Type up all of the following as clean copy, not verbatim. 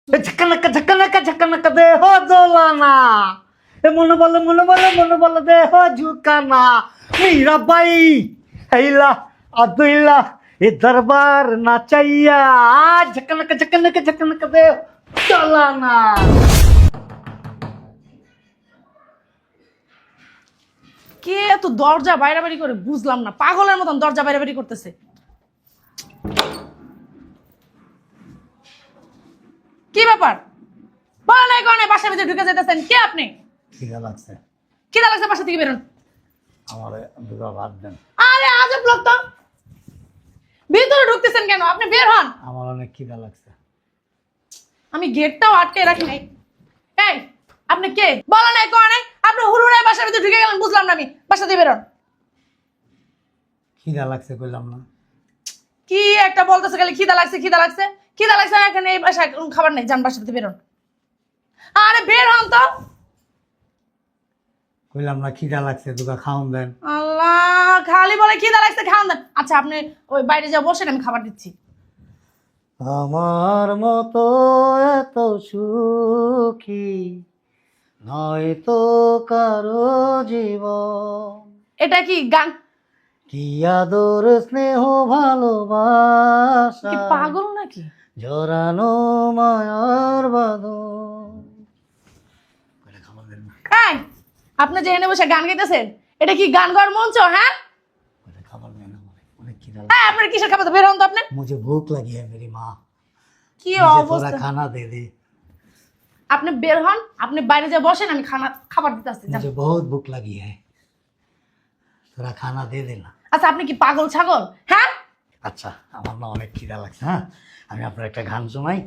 ঝকনক ঝকনক দেহ দোলানা এ মনে বলে দেহ ঝুকানা মীরাবাই হেলা আদুল্লা এ দরবার নাচাইয়া ঝকনক দেহ দোলানা। কে এত দরজা বাইরে করে বুঝলাম না, পাগলের মতন দরজা বাইরে করতেছে। কি ব্যাপার? বলা নাই কোনে বাসার ভিতরে ঢুকে যেতেছেন? কে আপনি? খিদা লাগছে, খিদা লাগছে, বাসা থেকে বেরোন। আমারে দুটো ভাত দেন। আরে আজব লোক তো, ভিতরে ঢুকতেছেন কেন? আপনি বের হন। আমার অনেক খিদা লাগছে। আমি গেটটাও আটকে রাখি নাই। এই আপনি কে? বলা নাই কোনে? আপনি হুড়ুড়ায় বাসার ভিতরে ঢুকে গেলেন, বুঝলাম না আমি। বাসা থেকে বেরোন। খিদা লাগছে কইলাম না? কি একটা বলতেছে খালি খিদা লাগছে খিদা লাগছে খিদা লাগছে না, এখানে এই বাসায় কোনো খাবার নেই, যান বাসা থেকে বেরোন। আরে বের হন তো। কইলাম না খিদা লাগছে, দুটো খাওন দেন। আল্লাহ, খালি বলে খিদা লাগছে, খাওয়ান দেন। আচ্ছা আপনি ওই বাইরে যা বসেন, আমি খাবার দিচ্ছি। আমার মতো এত সুখী নয় তো কারো জীবন, এটা কি গান? কি আদর স্নেহ ভালোবাসা কি পাগল নাকি? জড়ানো মায়ার বাঁধন। খাবার দেন না, এই আপনি যে এনে বসে গান গাইতেছেন, এটা কি গান গাওয়ার মঞ্চ? হ্যাঁ, খাবার দেন আমারে, অনেক খিদা হ্যাঁ, আপনার কিসের খাবার? বের হন তো আপনি। मुझे भूख लगी है मेरी माँ, কি मुझे थोड़ा অবস্থা? खाना दे दे। আপনি বের হন, আপনি বাইরে যা বসেন, আমি খাবার দিতে আসছি। যান। मुझे बहुत भूख लगी है, थोड़ा खाना दे देना। আচ্ছা আপনি কি পাগল ছাগল? হ্যাঁ, আচ্ছা আমার না অনেক খিদা লাগছে, হ্যাঁ আমি আপনার একটা গান শোনাই,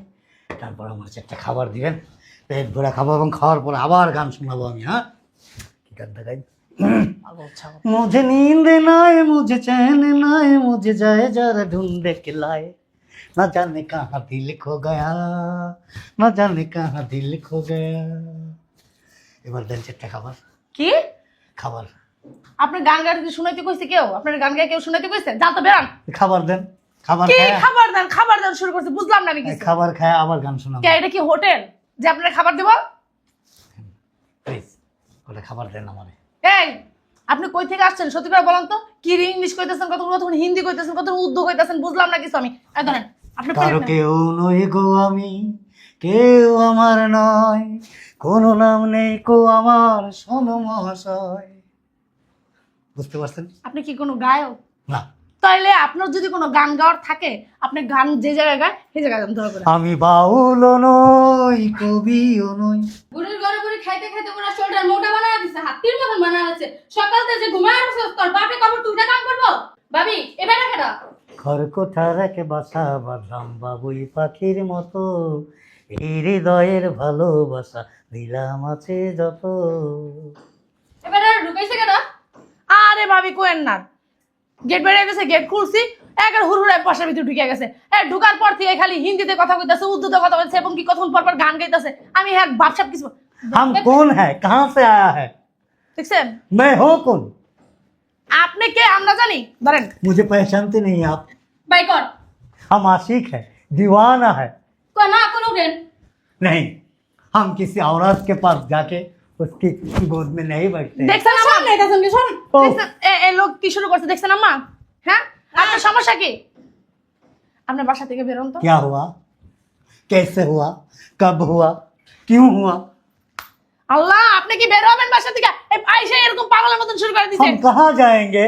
তারপর আমার একটা খাবার দিবেন, পেট ভরে খাবো এবং খাওয়ার পর আবার গান শোনাবো আমি। হ্যাঁ, কি গানটা গাই? পাগল ছাগল। मुझे नींद ना आए, मुझे चैन ना आए, मुझे जाए जरा ढूंढे के लाए, ना जाने कहाँ दिल खो गया, ना जाने कहाँ दिल खो गया। এবার দেন চারটা খাবার। কি খাবার আপনি গান গাইতে শুনাইতে কইছে কেউ? আপনার গান গায়ে কেউ শুনাইতে কইছে? যান তো বেরান। খাবার দেন, খাবার কি খায়, খাবার দেন শুরু করছে, বুঝলাম না আমি কিছু। খাবার খায় আবার গান শোনাবো। কে, এটা কি হোটেল যে আপনারা খাবার দেব? প্লিজ ওটা খাবার দেন আমারে। এই আপনি কই থেকে আসছেন সত্যি করে বলেন তো? কি ইংলিশ কইতেছেন, কতক্ষণ হিন্দি কইতেছেন, কতক্ষণ উর্দু কইতেছেন, বুঝলাম না কিছু আমি। এই ধরেন আপনি কারো কেউ নই গো আমি, কেউ আমার নয়, কোনো নাম নেই কো আমার শোনো মহাশয়। বুঝতে পারছেন? আপনি কি কোনো গায়ক? না, তাইলে আপনার যদি কোনো গান গাওয়ার থাকে, আপনি গান যে জায়গায় গায় সেই জায়গায় গান ধরে করে। আমি বাউলও নই কবিও নই। বুড়ির ঘরে বুড়ি খাইতে খাইতে পুরো শোল্ডার মোটা বানায় দিছে, হাতির মতন বানায় আছে। সকালতে যে ঘুমায় আসছ, তোর বাপে কবর তুইটা কাম করবো? ভাবি এবার কেডা? খড়কোঠা রেখে বাসা বাঁধলাম বাবুই পাখির মতো, এই হৃদয়ের ভালোবাসা দিলাম আছে যত। এবার আর ঢুকাইছে কেডা? আরে ভাবি কোয়েন না, গেট বেরিয়ে গেছে, গেট খুলছি, একবার হুড়হুড়ায় বাসার ভিতরে ঢুকে গেছে। ঢুকার পর থেকে খালি হিন্দিতে কথা কইতাছে, উর্দুতে কথা বলছে, এবং কি কতক্ষণ পর পর গান গাইতেছে। আমি হ্যাঁ বাপসাপ কিছু हम कौन है, कहाँ से आया है, দেখছেন? मैं हूँ कौन? আপনি কে আমরা জানি। ধরেন मुझे पहचानते नहीं आप? বাই কর हम आशिक है, दीवाना है। কই না কোন উঠেন? नहीं, हम किसी औरत के पास जाके उसकी गोद में नहीं बैठते हैं। দেখছেন আম্মা? সামনে এটা শুনবি শোন। ओ, দেখছেন এই লোক কি শুরু করছে? দেখছেন আম্মা? হ্যাঁ, আপনার সমস্যা কি? আপনার বাসা থেকে বেরোন তো। क्या हुआ, कैसे हुआ, कब हुआ, क्यों हुआ? আল্লাহ, আপনি কি বের হবেন বাসা থেকে? এই আইসা এরকম পাগলের মতন শুরু করে দিয়েছেন। हम कहाँ जाएंगे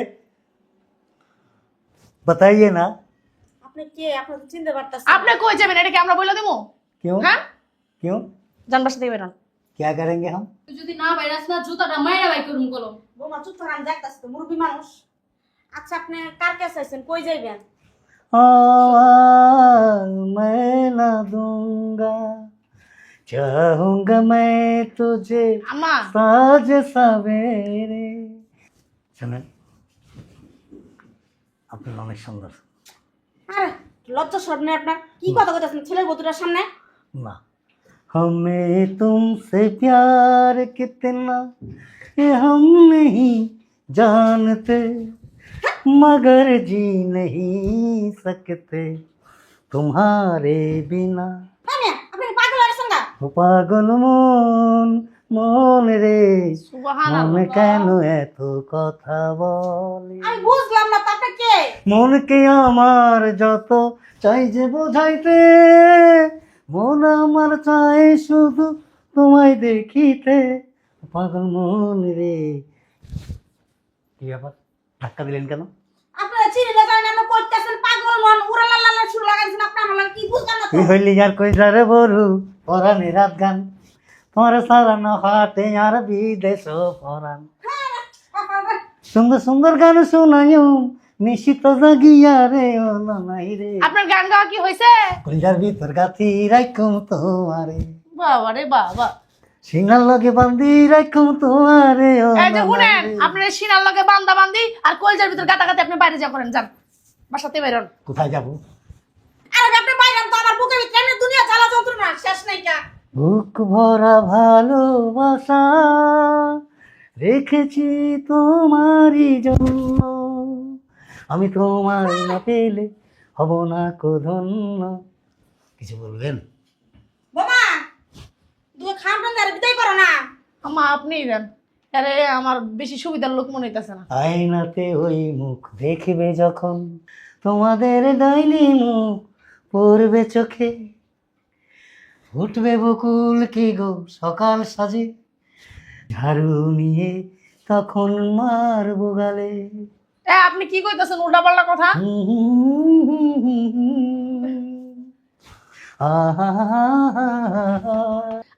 बताइए ना। আপনি কে? আপনি তো চিনতে পারতাছেন। আপনি কই যাবেন? এটা কি আমরা বলে দেবো? क्यों, হ্যাঁ, क्यों, যান বাসা থেকে বেরোন। क्या करेंगे हम? তুই যদি না বাইরাস না, জুতাটা মাইরা বাই করুম কলম। বৌমা চুপ থাকান, দেখতাছি তো মুরব্বী মানুষ। আচ্ছা আপনি কার কাছে আইছেন, কই যাইবেন? आवाज़ मैं ना दूंगा, चाहूंगा मैं तुझे আম্মা साज सवेरे। শুনেন, আপনি অনেক সুন্দর। আরে লজ্জা শরম নেই আপনার? কি কথা কইতাছেন ছেলের বধুটার সামনে? না, हमें तुमसे प्यार कितना ये हम नहीं जानते, मगर जी नहीं सकते तुम्हारे बिना। হ্যাঁ মিয়া, আপনি কি পাগল আর ও পাগল মন মন রে মন সুবহানাল্লাহ। কেন এত কথা বলে আমি বুঝলাম না তো আপনি কে? মনকে আমার যত চাই যে বোঝাইতে মন আমার চাই শুধু তোমায় দেখিতে পাগল মন রে। কি ব্যাপার ধাক্কা দিলেন কেন? আপনারা চিনি না জানেন আপনি কইতাছেন পাগল মন উড়ালাল্লা শুরু লাগাইছেন আপনি আমার লাগে কি বুঝলাম না তো। তুই হইলি আর কই যারে বড়ু পরানে রাত গান তোমার সারা না হাতে আর বিদেশ পরান সুন্দর সুন্দর গান শোনায়ও নিশিত জাগিয়া রে ও নাই রে আপনার গান গাওয়া কি হয়েছে? কলিজার ভিতর গাথি রাখুম তোমারে বাবা রে বাবা। সিনার লগে বান্ধি রাখুম তোমারে ও এই যে শুনেন, আপনার সিনার লগে বান্দা বান্দি আর কলজার ভিতর গাতাগাতি আপনি বাইরে যা করেন, যান বাসাতে বেরোন। কোথায় যাবো? আরে আপনি বাইরাম তো আমার বুকের ভিতরে এমনি দুনিয়া জ্বালা যন্ত্রণা শেষ নাই কা। বুক ভরা ভালোবাসা রেখেছি তোমারই জন্য আমি তোমার না পেলে হব না কো ধন্য। কিছু বলবেন? বাবা দুই খাম আর বিদায় করো না। আম্মা আপনিই দেন, আরে আমার বেশি সুবিধার লোক মনে হইতাছে না। আয়নাতে ওই মুখ দেখবে যখন তোমাদের ডাইনি মুখ পড়বে চোখে উঠবে বকুল কি গো সকাল সাজে ঝাড়ু নিয়ে তখন মারবো গালে। আপনি কি কইতাছেন উল্টাপাল্টা কথা?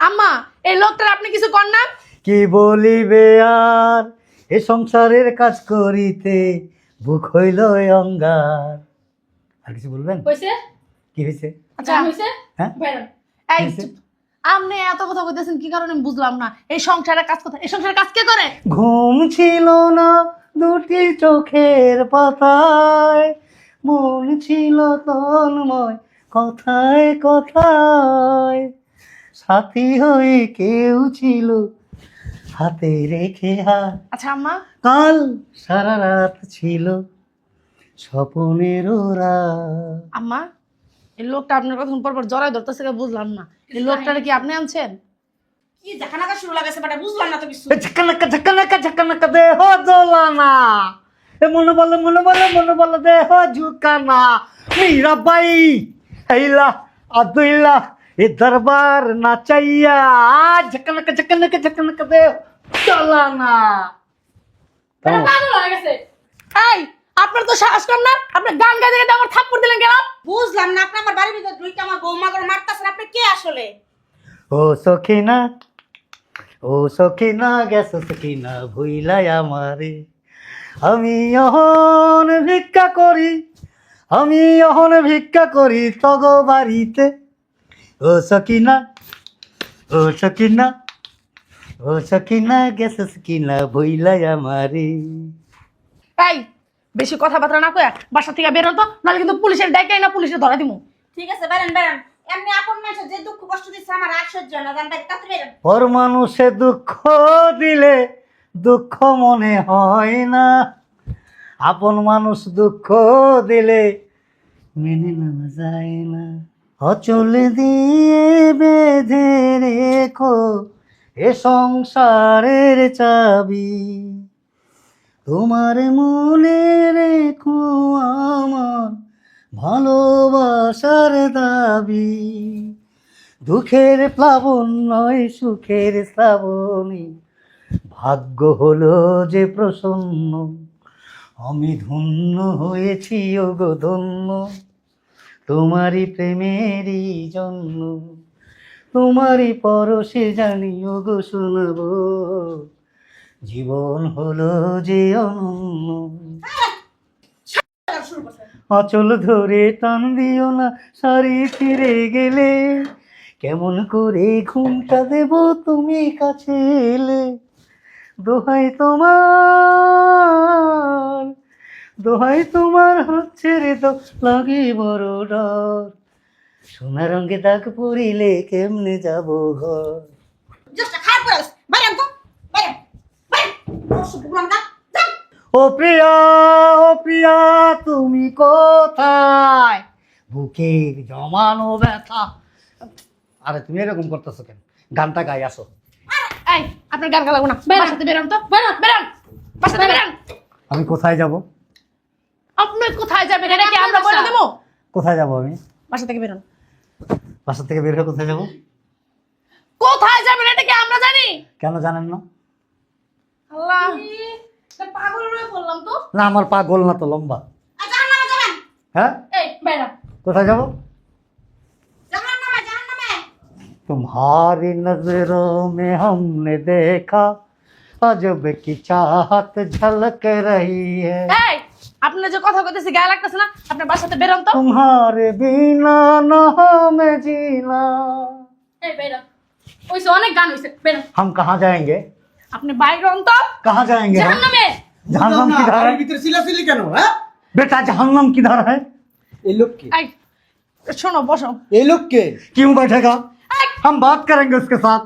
আম্মা এই লোকটার আপনি কিছু কর না? কি বলিবে আর এ সংসারের কাজ করিতে বুক হইল অঙ্গার। আর কিছু বলবেন? হইছে? কি হয়েছে? আচ্ছা হইছে? হ্যাঁ বেরোন। এই হয়েছে? চুপ। আপনি এত কথা কইতেছেন কি কারণে আমি বুঝলাম না। এই সংসারের কাজ কথা, এই সংসারের কাজ কে করে? ঘুম ছিল না দুটি চোখের পাতায় মন ছিল তন্ময় কথায় কথায় সাথী হয়ে কেউ ছিল হাতে রেখে হাত আচ্ছা আম্মা, কাল সারা রাত ছিল স্বপনের রাত। আম্মা এই লোকটা আপনার কথা পর পর জড়াই ধরতেছে বুঝলাম না। এই লোকটারে কি আপনি আনছেন? কি জাকানাকা শুরু লাগাইছে বাটা বুঝলাম না তো কিছু। ঝকানাকা ঝকানাকা ঝকানাকা দেহ দোলানা এ মনে বলে দেহ ঝুকানা মীরাবাই আইলা আদুইলা এ দরবার নাচাইয়া ঝকানাকা ঝকানাকা ঝকানাকা দেহ দোলানা। এটা পাগল হয়ে গেছে। এই আপনার তো সাহস কম না, আপনি গান গাইতে গাইতে আমার থাপ্পড় দিলেন কেন? বুঝলাম না আপনি আমার বাড়ির ভিতর ঢুকে আমার বৌমা করে মারতাছেন আপনি কে আসলে? ও সখিনা গেছ সখিনা ভুইলাই আমারে আমি অহন ভিক্ষা করি তগ বাড়িতে ও সখিনা গেছ সখিনা ভুইলাই আমারে। এই বেশি কথাবার্তা না কয়া বাসা থেকে বেরোন তো, নাহলে কিন্তু পুলিশের ডাইকাই না পুলিশে ধরা দিমু। ঠিক আছে বেরেন বেরেন। এমনি আপন মানুষ যে দুঃখ কষ্ট দিচ্ছে আমার আর সহ্য না জান ভাই তাতে বেরেন। পর মানুষে দুঃখ দিলে দুঃখ মনে হয় না আপন মানুষ দুঃখ দিলে মেনে নেওয়া যায় না। অচল দিয়ে বেঁধে রেখো এ সংসারের চাবি তোমার মনে রেখো আমার ভালোবাসার দাবি দুঃখের প্লাবন নয় সুখের শ্রাবণী ভাগ্য হলো যে প্রসন্ন আমি ধন্য হয়েছি ওগো ধন্য তোমারই প্রেমেরই জন্য তোমারই পরশে জানি ওগো শোনাবো জীবন হলো যে অনন্য। শুরু করছে। অচল ধরে টান দিও না সারি ফিরে গেলে কেমন করে ঘুমটা দেব তুমি কাছে এলে দোহাই তোমার হচ্ছে রে তো লাগে বড় ডর সোনা রঙে দাগ পড়িলে কেমনে যাব ঘর। জাস্ট খারাপ করে গেছে। বেরেন তো বেরেন বেরেন অসুখ বুঝলাম না যান। ও প্রিয়া তুমি কোথায় বুকের জমানো ব্যথা আরে তুমি এরকম করতেছো কেন? গানটা গাই আসো। এই আপনার গান গা লাগবো না, বাসাতে বেরোন তো, বেরোন বেরোন, বাসাতে বেরোন। আমি কোথায় যাব? আপনি কোথায় যাবেন এটা কি আমরা বলে দেবো? কোথায় যাব আমি? বাসা থেকে বেরোন। বাসা থেকে বের হয়ে কোথায় যাব? কোথায় যাবেন এটা কি আমরা জানি? কেন জানেন না? আল্লাহ, পাগল হয়ে পড়লাম তো। না আমার পা গোল না তো, লম্বা। জাহান্নামে যাবেন, হ্যাঁ এই বেড়া, কোথায় যাব? জাহান্নামে, জাহান্নামে। तुम्हारी नजरों में हमने देखा अजब की चाहत झलक रही है এই আপনি যে কথা কইতেছি গায়ে লাগতেছে না? আপনার বাসাতে বেরোন তো। तुम्हारे बिना न हमें जीना। এই বেড়া, ওইসে অনেক গান হইছে, বেড়া। हम कहाँ जाएंगे? আপনি বাইরে হন তো। कहाँ जाएंगे हम? জাহান্নামে। जहन्नम किधर है? ভিতরে সিলাসিলি কেন? হ্যাঁ, बेटा जहन्नम किधर है? এই লোককে, এই শোনো, বসো। এই লোককে क्यों बैठेगा? हम बात करेंगे उसके साथ।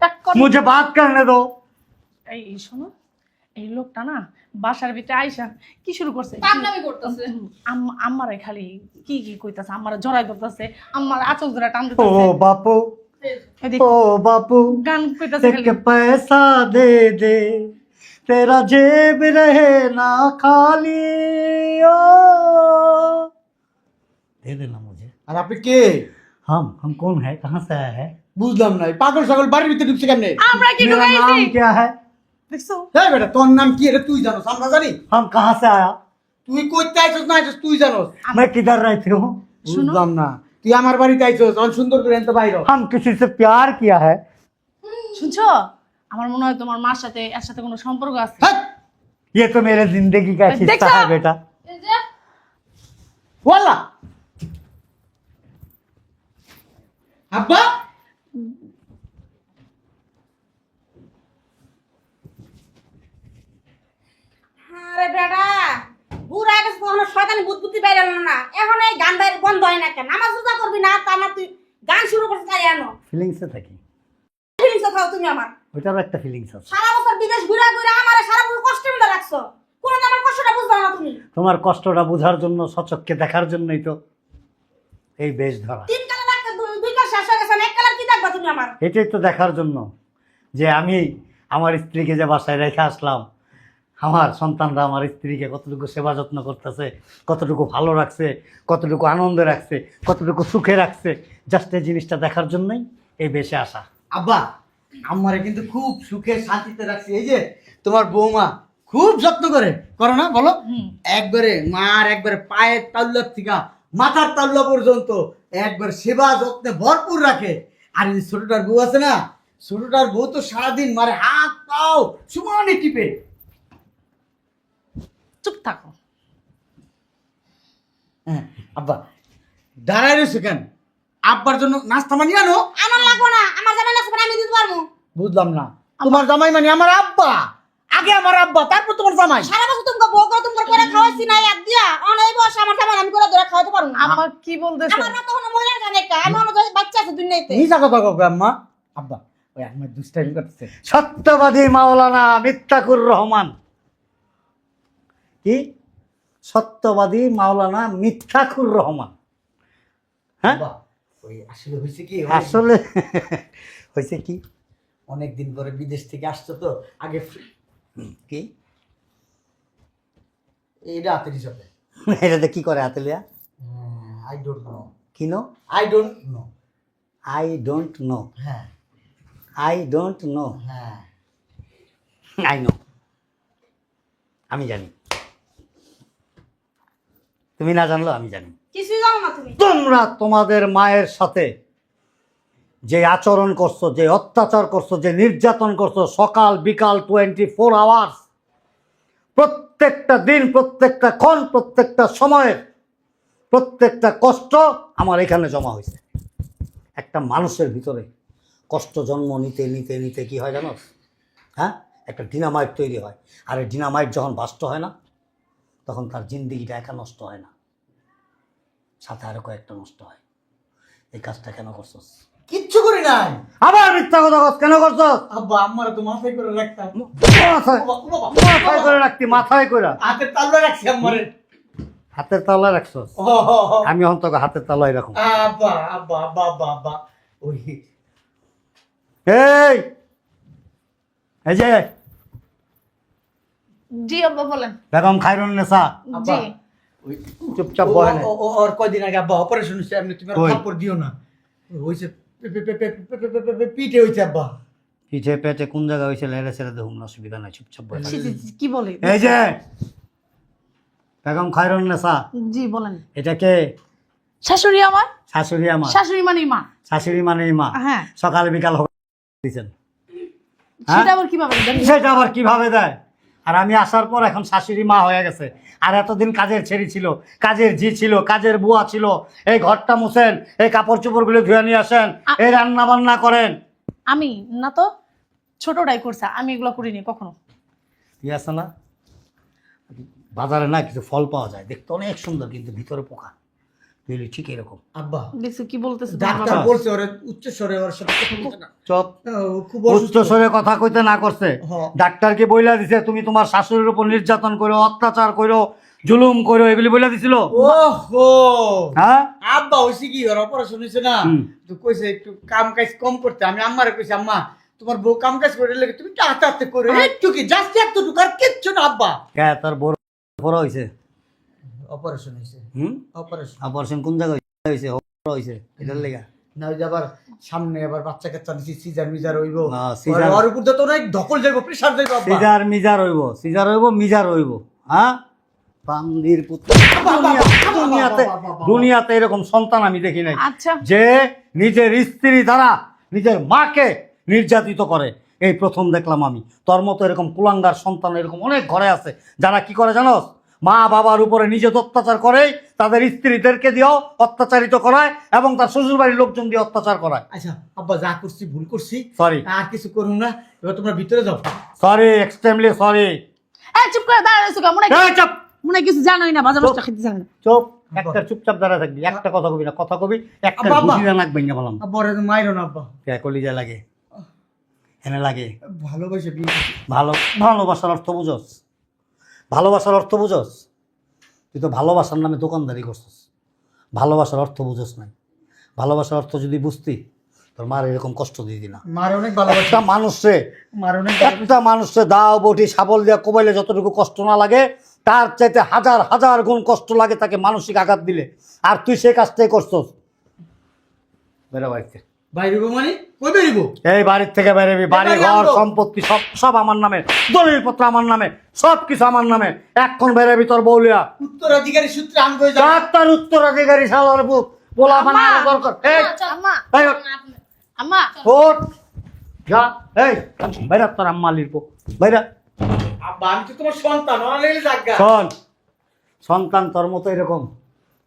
এক কথা- मुझे बात करने दो। এই শোনো, এই লোকটা না বাসার ভিতরে আইসা কি শুরু করছে? পাগলামি করতেছে। আমারে খালি কি কি কইতাছে, আমারে জড়াই ধরতেছে, আমার আঁচল ধরে টান ओ দিতেছে। बापू, এদিক ओ बापू, গান কইতাছে एक খালি। पैसा दे दे तेरा जेब रहे ना खाली ओ दे देना मुझे। আর আপনি কে? हम कौन है? कहाँ से आया है? বুঝলাম না, এই পাগল ছাগল বাড়ির ভিতরে ঢুকছে কেমনে? আমরা কি मेरा ঢুকাইছি? नाम क्या है? দেখছো? হ্যাঁ বেটা, তোর নাম কি? এটা তুই জানোস, আমরা জানি? हम कहाँ से आया? তুই কইতে আইছস না আইছস তুই জানোস। मैं किधर रहती हूँ? বুঝলাম না, তুই আমার বাড়িতে আইছস, অন সুন্দর করে এনতে বাইরে। हम किसी से प्यार किया है? শুনছো? আমার মনে হয় তোমার মার সাথে এর সাথে কোনো সম্পর্ক আছে। হ্যাঁ, ये तो मेरे जिंदगी का देखा? हिस्सा है बेटा। এই যে ওয়াল্লা আব্বা, আরে বেটা, বুড়া গেছে তখন শয়তানি বুদ্ধি বাইরে এলো না। এখন এই গান বাইরে বন্ধ হয় না কেন? নামাজ রোজা করবি না, তা না তুই গান শুরু করছিস তাই আনো। ফিলিংস এ থাকি, ফিলিংস খাও তুমি আমার। ওইটারও একটা ফিলিংস আছে। সারা বছর বিদেশ ঘুরে ঘুরে আমার সারা বছর কষ্টের মধ্যে রাখছো। কোনো আমার কষ্টটা বুঝবা না তুমি। তোমার কষ্টটা বোঝার জন্য, সচক্ষে দেখার জন্যই তো এই বেশ ধরা। তিন কালার রাখতে দুই কালার শেষ হয়ে গেছে, এক কালার কি দেখবা তুমি আমার? এটাই তো দেখার জন্য যে আমি আমার স্ত্রীকে যে বাসায় রেখে আসলাম, আমার সন্তানরা আমার স্ত্রীকে কতটুকু সেবা যত্ন করতেছে, কতটুকু ভালো রাখছে, কতটুকু আনন্দে রাখছে, কতটুকু সুখে রাখছে, জাস্ট এই জিনিসটা দেখার জন্যই এই বেশে আসা। আব্বা আমারে কিন্তু খুব সুখে শান্তিতে রাখছি। এই যে তোমার বৌমা খুব যত্ন করে, করো না বলো? একবারে মার একবারে পায়ের তাল্লার থেকে মাথার তাল্লা পর্যন্ত একবার সেবা যত্নে ভরপুর রাখে। আর এই যে ছোটটার বউ আছে না, ছোটটার বউ তো সারাদিন মারে হাত পাও সমানে টিপে। চুপ থাকো। হ্যাঁ আব্বা, দাঁড়ায় রয়েছে কেন? আব্বার জন্য নাস্তা বানিয়ে আনো। আমার লাগবো না, আমার জামাই লাগবে না, আমি দিতে পারবো। বুঝলাম না, তোমার জামাই মানে আমার আব্বা? আগে আমার আব্বা, তারপর তোমার জামাই। সারা বছর তুমি বউ করে তুমি করে খাওয়াইছি না এক দিয়া। অনেক বয়স আমার জামাই আমি করে ধরে খাওয়াতে পারবো না। আমার কি বলতেছে? আমার মতো কোনো মহিলা জানে একটা, আমার মতো বাচ্চা আছে দুনিয়াতে। মিশা কথা কবে আম্মা? আব্বা ওই আমার দুষ্টাইম করতেছে। সত্যবাদী মাওলানা মিত্তাকুর রহমান। কি? সত্যবাদী মাওলানা মিথ্যাকুর রহমান। হ্যাঁ আব্বা, ওই আসলে হয়েছে কি, আসলে হয়েছে কি? অনেক দিন পরে বিদেশ থেকে আসছো তো, আগে কি এইটা হাতের হিসাবে। এটাতে কি করে আতেলিয়া? আই ডোন্ট নো, কিনো? I don't know. I don't know. হ্যাঁ আই ডোন্ট নো। হ্যাঁ, আই নো। আমি জানি। তুমি না জানলো আমি জানি। কিছুই জানো না তুমি। তোমরা তোমাদের মায়ের সাথে যে আচরণ করছো, যে অত্যাচার করছো, যে নির্যাতন করছো, সকাল বিকাল 24 আওয়ার্স, প্রত্যেকটা দিন, প্রত্যেকটা ক্ষণ, প্রত্যেকটা সময়ের প্রত্যেকটা কষ্ট আমার এখানে জমা হয়েছে। একটা মানুষের ভিতরে কষ্ট জন্ম নিতে নিতে নিতে কি হয় জানো? হ্যাঁ, একটা ডিনামাইট তৈরি হয়। আর এই ডিনামাইট যখন বাস্ট হয় না, তখন তার জিন্দিগিটা একা নষ্ট হয় না, সাথে আরো কয়েকটা নষ্ট হয়। এই কাজটা কেন করছস? কিচ্ছু করি নাই। আবার মিথ্যা কথা কস, কেন করছস? আব্বা আমার তো মাথায় করে রাখতাম। মাথায় মাথায় করে রাখতি, মাথায় করে হাতের তাল্লা রাখছি আমারে। হাতের তালা রাখছস। ও, আমি অন্তত হাতের তালা এরকম। আব্বা আব্বা আব্বা আব্বা আব্বা, ওই এই এই যে জি আব্বা বলেন। বেগম খায়রুন্নেসা, জি। ওই চুপচাপ বহেন। ওর কয়দিন আগে আব্বা অপারেশন হয়েছে, এমনি তুমি আর ওই। থাপ্পড় দিও না। হয়েছে পিঠে হয়েছে আব্বা। পিঠে পেটে কোন জায়গা হয়েছে লেড়ে ছেড়ে দেখুন, অসুবিধা নাই, চুপচাপ বহেন। ছি, ছি, ছি, কি বলে? এই যে বেগম খায়রুন্নেসা, জি বলেন। এটা কে? শাশুড়ি আমার। শাশুড়ি আমার। শাশুড়ি মানে মা। শাশুড়ি মানেই মা। হ্যাঁ। সকাল বিকাল দিচ্ছেন, সেটা আবার কিভাবে দেন? সেটা আবার কিভাবে দেয়? আর আমি আসার পর এখন শাশুড়ি মা হয়ে গেছে। আর এতদিন কাজের ছেড়ি ছিল, কাজের জি ছিল, কাজের বুয়া ছিল। এই ঘরটা মুছেন, এই কাপড় চোপড়গুলো ধুয়ে নিয়ে আসেন, এই রান্না বান্না করেন। আমি না তো, ছোটটাই করছে, আমি এগুলো করিনি কখনো। কি আছে না, বাজারে না কিছু ফল পাওয়া যায়, দেখতে অনেক সুন্দর, কিন্তু ভিতরে পোকা। বুঝলি, ঠিক এরকম। আব্বা দেখছো কি বলতেছে? ডাক্তার বলছে ওরে উচ্চ স্বরে ওর সাথে কথা বলতে না। চপ। ও খুব উচ্চ অসুস্থ। স্বরে কথা কইতে না করছে। হ্যাঁ। ডাক্তারকে বইলা দিছে তুমি তোমার শাশুড়ির উপর নির্যাতন করো, অত্যাচার করো, জুলুম করো, এগুলি বইলা দিছিল। ওহো হ্যাঁ, আব্বা হইছে কি ওর অপারেশন হইছে না, হুম। তো কইছে একটু কাম কাজ কম করতে। আমি আম্মারে কইছি আম্মা তোমার বউ কাম কাজ করে লাগে তুমি টাকা হাতে করে একটু কি জাস্ট এতটুকু আর কিচ্ছু না আব্বা। কে তোর বড় বড় হইছে? অপারেশন হইছে। হুম, অপারেশন অপারেশন কোন জায়গায় হইছে? বড় হইছে, এটার লেগা। না ওই যে আবার সামনে আবার বাচ্চা কাচ্চা দিছি, সিজার মিজার হইব। সিজার। ওর উপর তো অনেক ধকল যাইব, প্রেসার যাইব আব্বা। সিজার মিজার হইব, সিজার হইব, মিজার হইব। হ্যাঁ, বান্দির পুত্র। দুনিয়াতে দুনিয়াতে এরকম সন্তান আমি দেখি নাই, আচ্ছা। যে নিজের স্ত্রী দ্বারা নিজের মাকে নির্যাতিত করে। এই প্রথম দেখলাম আমি। তোর মতো এরকম কুলাঙ্গার সন্তান এরকম অনেক ঘরে আছে, যারা কি করে জানোস? মা বাবার উপরে নিজে তো অত্যাচার করে, তাদের স্ত্রীদেরকে দিয়েও অত্যাচারিত করায়, এবং তার শ্বশুর বাড়ির লোকজন দিয়ে অত্যাচার করায়। আচ্ছা আব্বা যা করছি ভুল করছি, সরি, আর কিছু করুন না। এবার তোমরা ভিতরে যাও। Sorry, extremely sorry. এই চুপ করে দাঁড়ায় রইছো কেন? মনে হয় চুপ মনে হয় কিছু জানোই না, বাজার বস্তা খেতে জানো না। চুপ, একটা চুপচাপ দাঁড়া থাকবি, একটা কথা কবি না, কথা কবি একটা আব্বা, আব্বা। ঘুষি লাগবে না বললাম। আব্বা ওরে মাইরো না আব্বা, কে কলিজা লাগে, এনে লাগে। ভালোবাসে বিয়ে করছি। ভালোবাসার অর্থ বুঝস? ভালোবাসার অর্থ বুঝস? তুই তো ভালোবাসার নামে দোকানদারি করছিস, ভালোবাসার অর্থ বুঝস নাই। ভালোবাসার অর্থ যদি বুঝতি, তোর মার এরকম কষ্ট দিয়ে দিনা। মারে অনেক ভালোবাসে, একটা মানুষে মার অনেক একটা মানুষে দাও বটি শাবল দিয়া কোবাইলে যতটুকু কষ্ট না লাগে, তার চাইতে হাজার হাজার গুণ কষ্ট লাগে তাকে মানসিক আঘাত দিলে। আর তুই সেই কাজটাই করছস। বেরো বাড়িতে। বাইরে মানে কই বেরিব? এই বাড়ির থেকে বেরোবি। বাড়ি বাড়ি ঘর আনবো। সম্পত্তি সব সব আমার নামে, দলিলপত্র আমার নামে, সব কিছু আমার নামে। এখন বেরোবি তোর বউলিয়া। উত্তরাধিকারী সূত্রে আমি কই যাব? ডাক্তার উত্তরাধিকারী শালার বুক বলা বানানো দরকার। এই আম্মা, এই ওঠ, আম্মা, ওঠ, যা। এই বাইরা তোর আম্মা লিরবো, বাইরা। আব্বা আমি তো তোমার সন্তান, ওরা লেগে জায়গা। শোন, সন্তান তোর মতো এরকম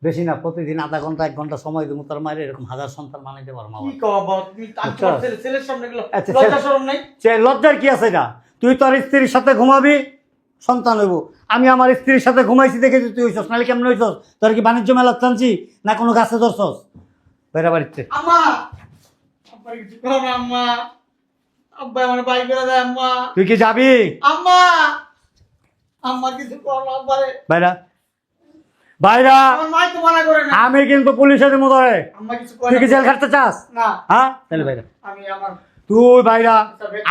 বেশি না, প্রতিদিন আধা ঘন্টা 1 ঘন্টা সময় দেবো, তোর মায়ের এরকম হাজার সন্তান বানাইতে পারো মা। কি কও আব্বা তুমি? আমি আচ্ছা। তোমার ছেলের সামনে গেল আচ্ছা, লজ্জা শরম নাই? সে লজ্জার কি আছে? এটা তুই তোর স্ত্রীর সাথে ঘুমাবি, সন্তান হইব। আমি আমার স্ত্রীর সাথে ঘুমাইছি দেখে তুই হইছস, নাহলে কেমন হইছস? তোর কি বাণিজ্য মেলা টানছি না কোনো গাছে ধরছস? বেড়া বাড়িতে। আম্মা আব্বা কিছু করো না আম্মা, আব্বা আমার বাই করে দেয় আম্মা। তুই কি যাবি? আম্মা আম্মা কিছু করো না আব্বারে। বাইরা, বাইরা। আমার মা তো মানা করে না। আমি কিন্তু পুলিশের মতো রে। আম্মা কিছু করে তুই কি জেল খাটতে চাস? না। হ্যাঁ, তাহলে বাইরা। আমি আমার তুই বাইরা।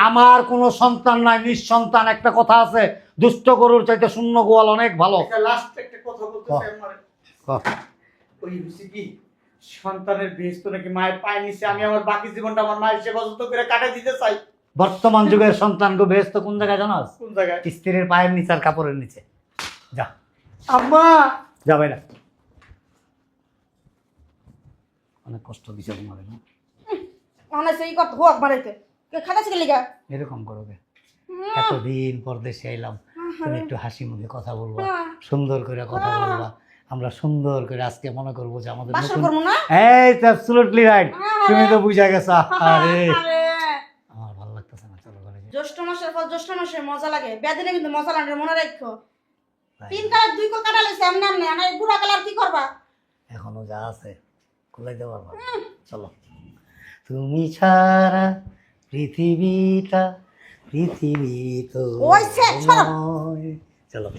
আমার কোনো সন্তান নাই, নিঃসন্তান। একটা কথা আছে, দুষ্ট গরুর চাইতে শূন্য গোয়াল অনেক ভালো। একটা লাস্ট একটা কথা বলতে চাই আমার। ওই বুঝি কি সন্তানের বেহেশত নাকি মায়ের পায়ে নিচে, আমি আমার বাকি জীবনটা আমার মায়ের সেবা যত্ন করে কাটাই দিতে চাই। বর্তমান যুগের সন্তানকে বেহেশত কোন জায়গায় জানাস? কোন জায়গায়? স্ত্রীর পায়ের নিচে আর কাপড়ের নিচে। যা, আম্মা যা বাইরা। অনেক কষ্ট দিছে তোমার না? মানে সেই কথা হোক বাড়িতে কে খাটাছি কে লিগা? এরকম করবে? এতদিন পর দেশে এলাম, তুমি একটু হাসি মুখে কথা বলবা, সুন্দর করে কথা বলবা। আমরা সুন্দর করে আজকে মনে করবো যে আমাদের বাসর নতুন। করবো না? এই অ্যাবসলিউটলি রাইট, তুমি তো বুঝা গেছো। আরে আরে আমার ভালো লাগতেছে না, চলো ঘরে যাই। জ্যৈষ্ঠ মাসের পর জ্যৈষ্ঠ মাসে মজা লাগে, বেদিনে কিন্তু মজা লাগে, মনে রাখো। তাই। 3 কালার 2 কো কাটা লইছে এমন এমন, আর এই বুড়া কালার কি করবা? এখনো যা আছে কুলাইতে পারবা। চলো। তুমি ছাড়া পৃথিবী তো ওই সে, ছাড়ো। নয়। চলো।